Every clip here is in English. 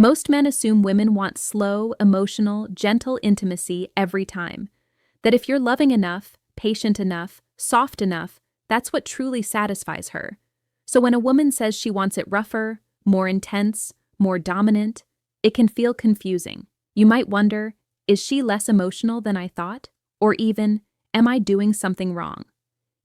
Most men assume women want slow, emotional, gentle intimacy every time. That if you're loving enough, patient enough, soft enough, that's what truly satisfies her. So when a woman says she wants it rougher, more intense, more dominant, it can feel confusing. You might wonder, is she less emotional than I thought? Or even, am I doing something wrong?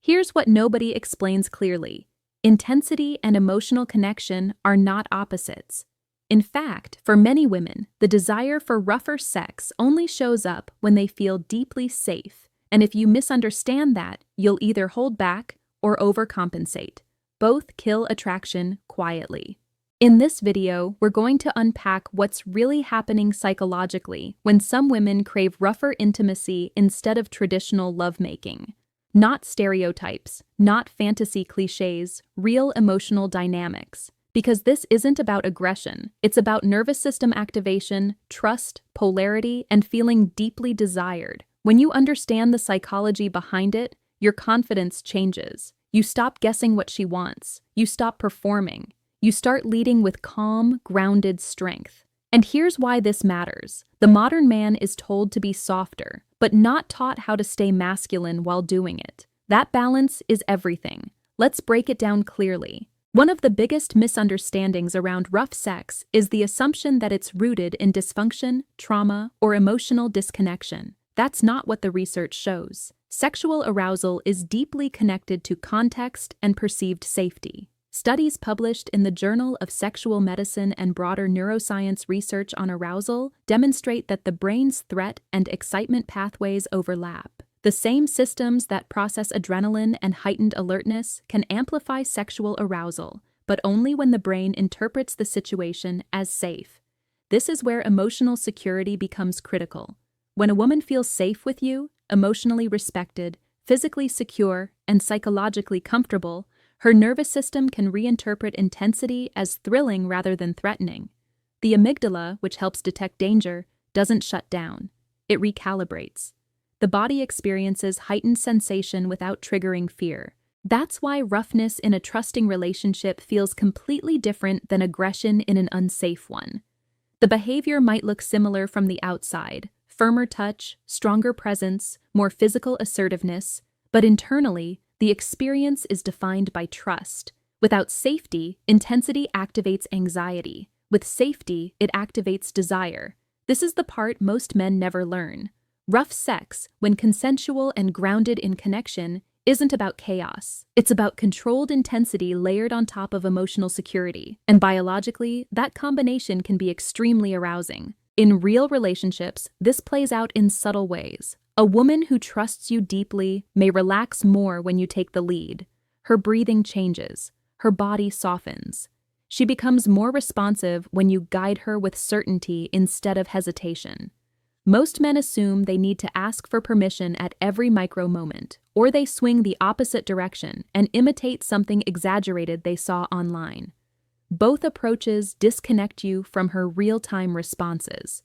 Here's what nobody explains clearly. Intensity and emotional connection are not opposites. In fact, for many women, the desire for rougher sex only shows up when they feel deeply safe, and if you misunderstand that, you'll either hold back or overcompensate. Both kill attraction quietly. In this video, we're going to unpack what's really happening psychologically when some women crave rougher intimacy instead of traditional lovemaking. Not stereotypes, not fantasy cliches, real emotional dynamics. Because this isn't about aggression, it's about nervous system activation, trust, polarity, and feeling deeply desired. When you understand the psychology behind it, your confidence changes. You stop guessing what she wants. You stop performing. You start leading with calm, grounded strength. And here's why this matters. The modern man is told to be softer, but not taught how to stay masculine while doing it. That balance is everything. Let's break it down clearly. One of the biggest misunderstandings around rough sex is the assumption that it's rooted in dysfunction, trauma, or emotional disconnection. That's not what the research shows. Sexual arousal is deeply connected to context and perceived safety. Studies published in the Journal of Sexual Medicine and broader neuroscience research on arousal demonstrate that the brain's threat and excitement pathways overlap. The same systems that process adrenaline and heightened alertness can amplify sexual arousal, but only when the brain interprets the situation as safe. This is where emotional security becomes critical. When a woman feels safe with you, emotionally respected, physically secure, and psychologically comfortable, her nervous system can reinterpret intensity as thrilling rather than threatening. The amygdala, which helps detect danger, doesn't shut down. It recalibrates. The body experiences heightened sensation without triggering fear. That's why roughness in a trusting relationship feels completely different than aggression in an unsafe one. The behavior might look similar from the outside: firmer touch, stronger presence, more physical assertiveness, but internally, the experience is defined by trust. Without safety, intensity activates anxiety. With safety, it activates desire. This is the part most men never learn. Rough sex, when consensual and grounded in connection, isn't about chaos. It's about controlled intensity layered on top of emotional security. And biologically, that combination can be extremely arousing. In real relationships, this plays out in subtle ways. A woman who trusts you deeply may relax more when you take the lead. Her breathing changes. Her body softens. She becomes more responsive when you guide her with certainty instead of hesitation. Most men assume they need to ask for permission at every micro moment, or they swing the opposite direction and imitate something exaggerated they saw online. Both approaches disconnect you from her real-time responses.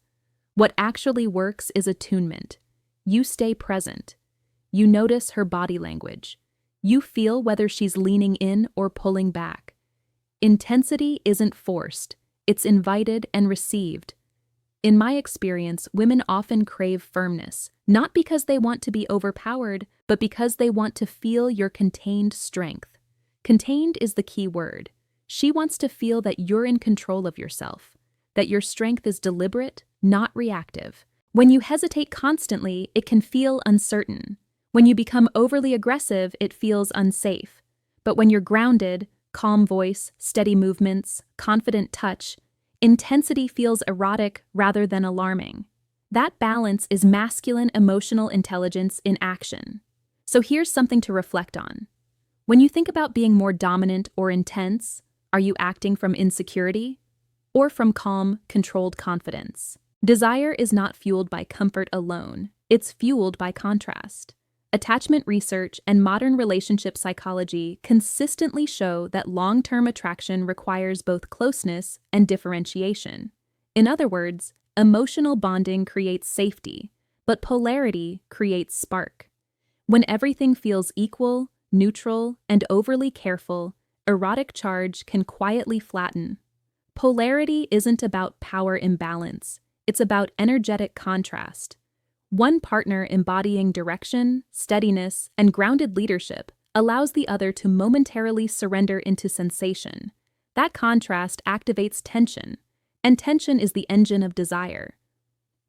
What actually works is attunement. You stay present. You notice her body language. You feel whether she's leaning in or pulling back. Intensity isn't forced. It's invited and received. In my experience, women often crave firmness, not because they want to be overpowered, but because they want to feel your contained strength. Contained is the key word. She wants to feel that you're in control of yourself, that your strength is deliberate, not reactive. When you hesitate constantly, it can feel uncertain. When you become overly aggressive, it feels unsafe. But when you're grounded, calm voice, steady movements, confident touch, intensity feels erotic rather than alarming. That balance is masculine emotional intelligence in action. So here's something to reflect on. When you think about being more dominant or intense, are you acting from insecurity or from calm, controlled confidence? Desire is not fueled by comfort alone. It's fueled by contrast. Attachment research and modern relationship psychology consistently show that long-term attraction requires both closeness and differentiation. In other words, emotional bonding creates safety, but polarity creates spark. When everything feels equal, neutral, and overly careful, erotic charge can quietly flatten. Polarity isn't about power imbalance, it's about energetic contrast. One partner embodying direction, steadiness, and grounded leadership allows the other to momentarily surrender into sensation. That contrast activates tension, and tension is the engine of desire.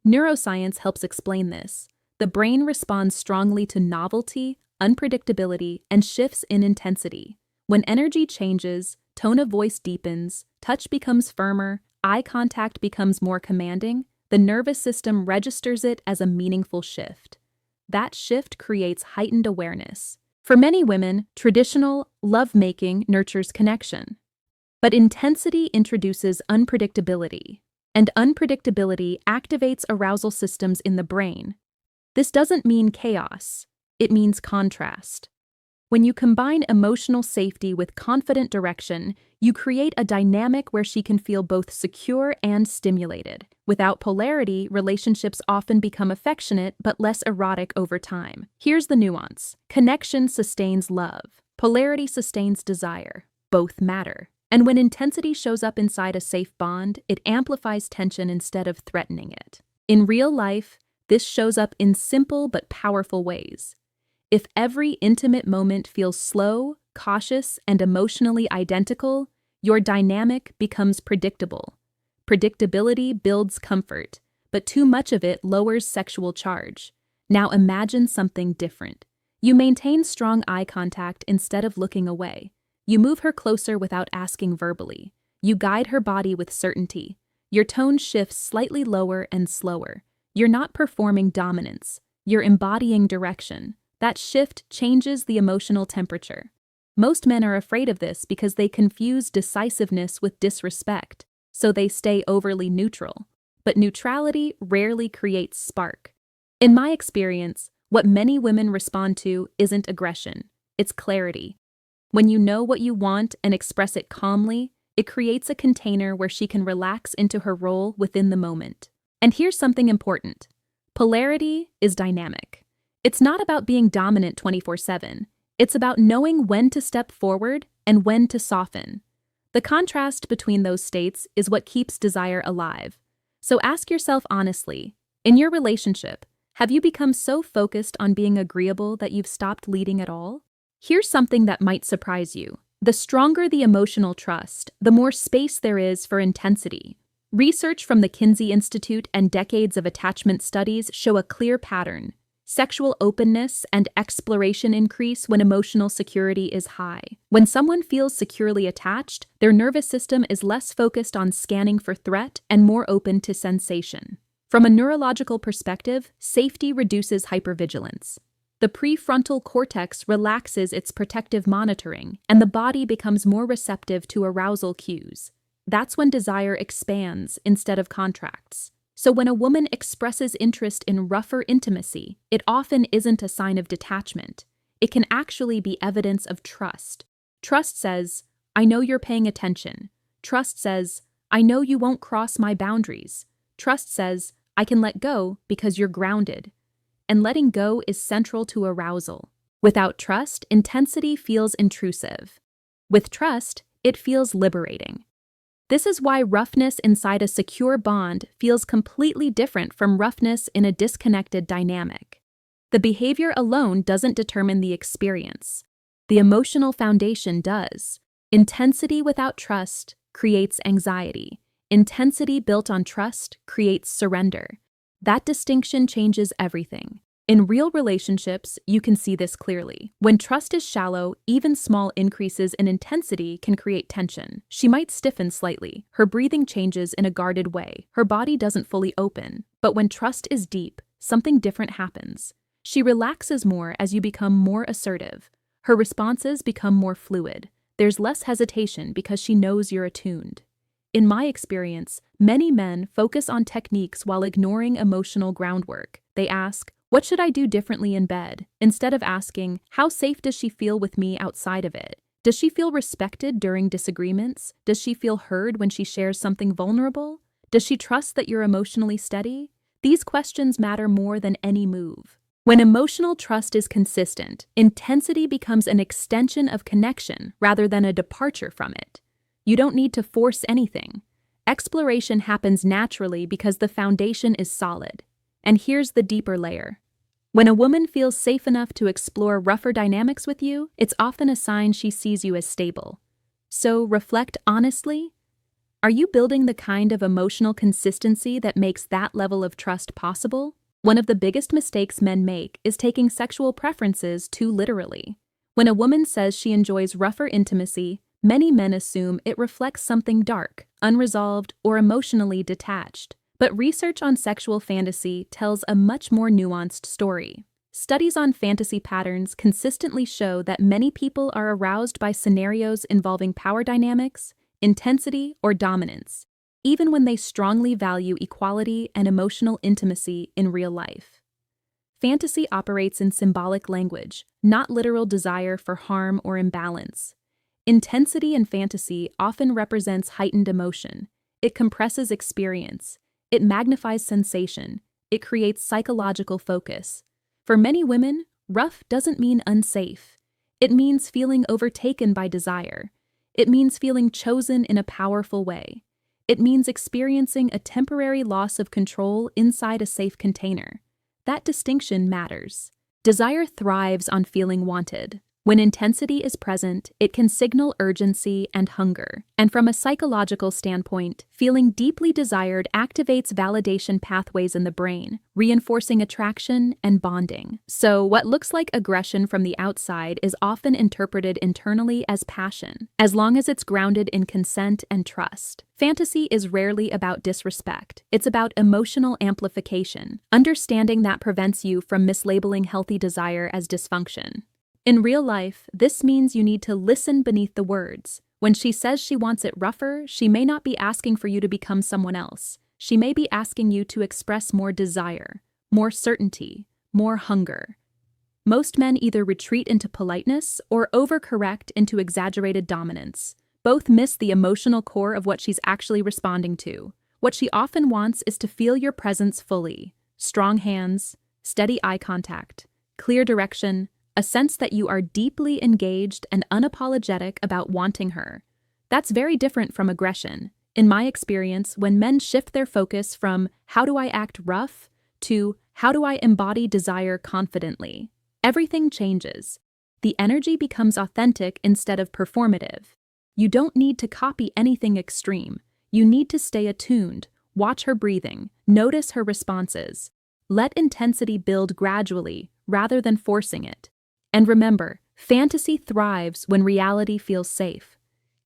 Neuroscience helps explain this. The brain responds strongly to novelty, unpredictability, and shifts in intensity. When energy changes, tone of voice deepens, touch becomes firmer, eye contact becomes more commanding, the nervous system registers it as a meaningful shift. That shift creates heightened awareness. For many women, traditional lovemaking nurtures connection. But intensity introduces unpredictability, and unpredictability activates arousal systems in the brain. This doesn't mean chaos, it means contrast. When you combine emotional safety with confident direction, you create a dynamic where she can feel both secure and stimulated. Without polarity, relationships often become affectionate but less erotic over time. Here's the nuance. Connection sustains love. Polarity sustains desire. Both matter. And when intensity shows up inside a safe bond, it amplifies tension instead of threatening it. In real life, this shows up in simple but powerful ways. If every intimate moment feels slow, cautious, and emotionally identical, your dynamic becomes predictable. Predictability builds comfort, but too much of it lowers sexual charge. Now imagine something different. You maintain strong eye contact instead of looking away. You move her closer without asking verbally. You guide her body with certainty. Your tone shifts slightly lower and slower. You're not performing dominance. You're embodying direction. That shift changes the emotional temperature. Most men are afraid of this because they confuse decisiveness with disrespect, so they stay overly neutral. But neutrality rarely creates spark. In my experience, what many women respond to isn't aggression, it's clarity. When you know what you want and express it calmly, it creates a container where she can relax into her role within the moment. And here's something important. Polarity is dynamic. It's not about being dominant 24/7. It's about knowing when to step forward and when to soften. The contrast between those states is what keeps desire alive. So ask yourself honestly, in your relationship, have you become so focused on being agreeable that you've stopped leading at all? Here's something that might surprise you. The stronger the emotional trust, the more space there is for intensity. Research from the Kinsey Institute and decades of attachment studies show a clear pattern. Sexual openness and exploration increase when emotional security is high. When someone feels securely attached, their nervous system is less focused on scanning for threat and more open to sensation. From a neurological perspective, safety reduces hypervigilance. The prefrontal cortex relaxes its protective monitoring, and the body becomes more receptive to arousal cues. That's when desire expands instead of contracts. So when a woman expresses interest in rougher intimacy, it often isn't a sign of detachment. It can actually be evidence of trust. Trust says, I know you're paying attention. Trust says, I know you won't cross my boundaries. Trust says, I can let go because you're grounded. And letting go is central to arousal. Without trust, intensity feels intrusive. With trust, it feels liberating. This is why roughness inside a secure bond feels completely different from roughness in a disconnected dynamic. The behavior alone doesn't determine the experience. The emotional foundation does. Intensity without trust creates anxiety. Intensity built on trust creates surrender. That distinction changes everything. In real relationships, you can see this clearly. When trust is shallow, even small increases in intensity can create tension. She might stiffen slightly. Her breathing changes in a guarded way. Her body doesn't fully open. But when trust is deep, something different happens. She relaxes more as you become more assertive. Her responses become more fluid. There's less hesitation because she knows you're attuned. In my experience, many men focus on techniques while ignoring emotional groundwork. They ask, what should I do differently in bed? Instead of asking, how safe does she feel with me outside of it? Does she feel respected during disagreements? Does she feel heard when she shares something vulnerable? Does she trust that you're emotionally steady? These questions matter more than any move. When emotional trust is consistent, intensity becomes an extension of connection rather than a departure from it. You don't need to force anything. Exploration happens naturally because the foundation is solid. And here's the deeper layer. When a woman feels safe enough to explore rougher dynamics with you, it's often a sign she sees you as stable. So reflect honestly. Are you building the kind of emotional consistency that makes that level of trust possible? One of the biggest mistakes men make is taking sexual preferences too literally. When a woman says she enjoys rougher intimacy, many men assume it reflects something dark, unresolved, or emotionally detached. But research on sexual fantasy tells a much more nuanced story. Studies on fantasy patterns consistently show that many people are aroused by scenarios involving power dynamics, intensity, or dominance, even when they strongly value equality and emotional intimacy in real life. Fantasy operates in symbolic language, not literal desire for harm or imbalance. Intensity in fantasy often represents heightened emotion. It compresses experience. It magnifies sensation. It creates psychological focus. For many women, rough doesn't mean unsafe. It means feeling overtaken by desire. It means feeling chosen in a powerful way. It means experiencing a temporary loss of control inside a safe container. That distinction matters. Desire thrives on feeling wanted. When intensity is present, it can signal urgency and hunger. And from a psychological standpoint, feeling deeply desired activates validation pathways in the brain, reinforcing attraction and bonding. So, what looks like aggression from the outside is often interpreted internally as passion, as long as it's grounded in consent and trust. Fantasy is rarely about disrespect. It's about emotional amplification. Understanding that prevents you from mislabeling healthy desire as dysfunction. In real life, this means you need to listen beneath the words. When she says she wants it rougher, she may not be asking for you to become someone else. She may be asking you to express more desire, more certainty, more hunger. Most men either retreat into politeness or overcorrect into exaggerated dominance. Both miss the emotional core of what she's actually responding to. What she often wants is to feel your presence fully. Strong hands, steady eye contact, clear direction, a sense that you are deeply engaged and unapologetic about wanting her. That's very different from aggression. In my experience, when men shift their focus from "how do I act rough" to "how do I embody desire confidently," everything changes. The energy becomes authentic instead of performative. You don't need to copy anything extreme. You need to stay attuned, watch her breathing, notice her responses. Let intensity build gradually rather than forcing it. And remember, fantasy thrives when reality feels safe.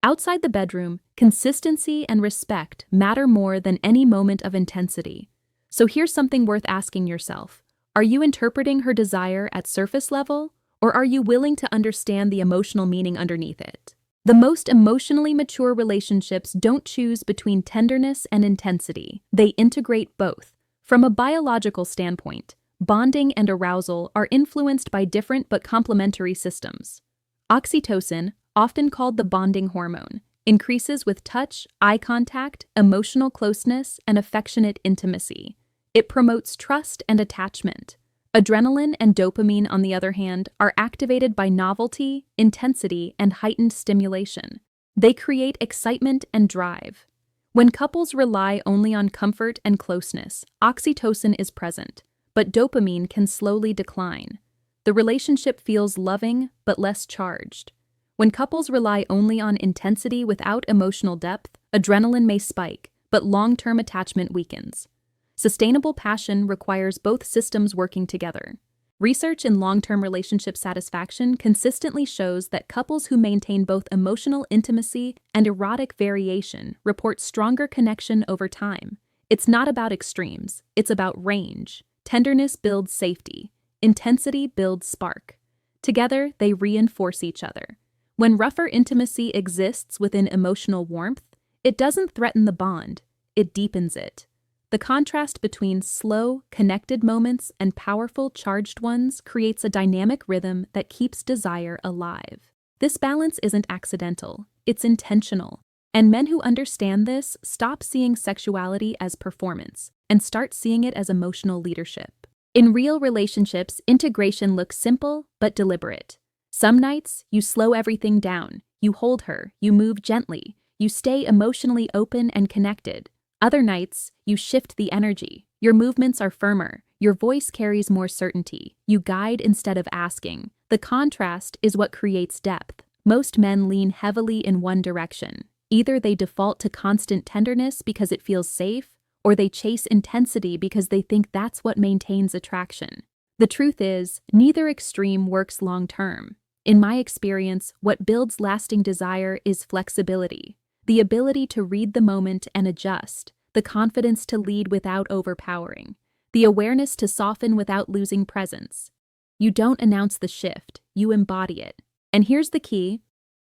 Outside the bedroom, consistency and respect matter more than any moment of intensity. So here's something worth asking yourself. Are you interpreting her desire at surface level, or are you willing to understand the emotional meaning underneath it? The most emotionally mature relationships don't choose between tenderness and intensity. They integrate both. From a biological standpoint, bonding and arousal are influenced by different but complementary systems. Oxytocin, often called the bonding hormone, increases with touch, eye contact, emotional closeness, and affectionate intimacy. It promotes trust and attachment. Adrenaline and dopamine, on the other hand, are activated by novelty, intensity, and heightened stimulation. They create excitement and drive. When couples rely only on comfort and closeness, oxytocin is present, but dopamine can slowly decline. The relationship feels loving but less charged. When couples rely only on intensity without emotional depth, adrenaline may spike, but long-term attachment weakens. Sustainable passion requires both systems working together. Research in long-term relationship satisfaction consistently shows that couples who maintain both emotional intimacy and erotic variation report stronger connection over time. It's not about extremes, it's about range. Tenderness builds safety. Intensity builds spark. Together, they reinforce each other. When rougher intimacy exists within emotional warmth, it doesn't threaten the bond, it deepens it. The contrast between slow, connected moments and powerful, charged ones creates a dynamic rhythm that keeps desire alive. This balance isn't accidental, it's intentional. And men who understand this stop seeing sexuality as performance and start seeing it as emotional leadership. In real relationships, integration looks simple but deliberate. Some nights, you slow everything down. You hold her, you move gently. you stay emotionally open and connected. Other nights, you shift the energy. Your movements are firmer. Your voice carries more certainty. You guide instead of asking. The contrast is what creates depth. Most men lean heavily in one direction. Either they default to constant tenderness because it feels safe, or they chase intensity because they think that's what maintains attraction. The truth is, neither extreme works long-term. In my experience, what builds lasting desire is flexibility, the ability to read the moment and adjust, the confidence to lead without overpowering, the awareness to soften without losing presence. You don't announce the shift, you embody it. And here's the key.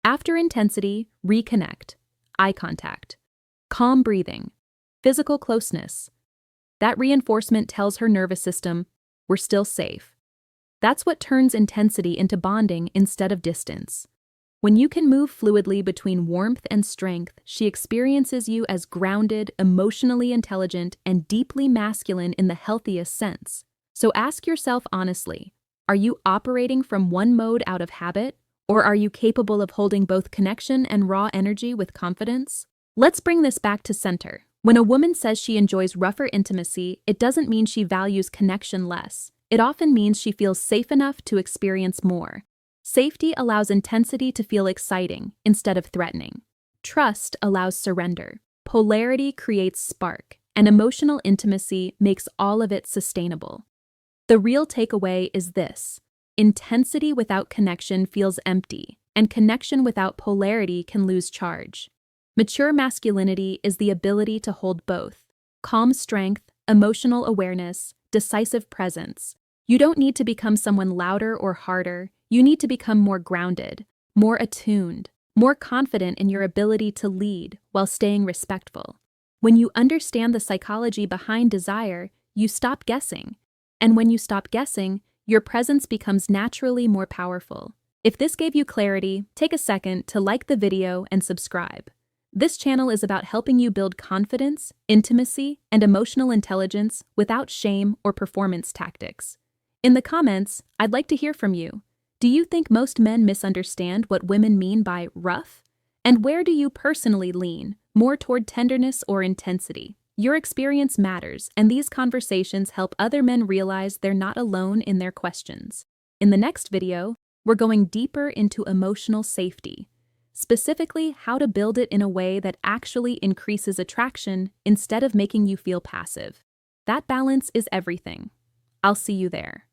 After intensity, reconnect. Eye contact. Calm breathing. Physical closeness. That reinforcement tells her nervous system, we're still safe. That's what turns intensity into bonding instead of distance. When you can move fluidly between warmth and strength, she experiences you as grounded, emotionally intelligent, and deeply masculine in the healthiest sense. So ask yourself honestly, are you operating from one mode out of habit, or are you capable of holding both connection and raw energy with confidence? Let's bring this back to center. When a woman says she enjoys rougher intimacy, it doesn't mean she values connection less. It often means she feels safe enough to experience more. Safety allows intensity to feel exciting instead of threatening. Trust allows surrender. Polarity creates spark, and emotional intimacy makes all of it sustainable. The real takeaway is this: intensity without connection feels empty, and connection without polarity can lose charge. Mature masculinity is the ability to hold both: calm strength, emotional awareness, decisive presence. You don't need to become someone louder or harder. You need to become more grounded, more attuned, more confident in your ability to lead while staying respectful. When you understand the psychology behind desire, you stop guessing. And when you stop guessing, your presence becomes naturally more powerful. If this gave you clarity, take a second to like the video and subscribe. This channel is about helping you build confidence, intimacy, and emotional intelligence without shame or performance tactics. In the comments, I'd like to hear from you. Do you think most men misunderstand what women mean by rough? And where do you personally lean, more toward tenderness or intensity? Your experience matters, and these conversations help other men realize they're not alone in their questions. In the next video, we're going deeper into emotional safety, specifically how to build it in a way that actually increases attraction instead of making you feel passive. That balance is everything. I'll see you there.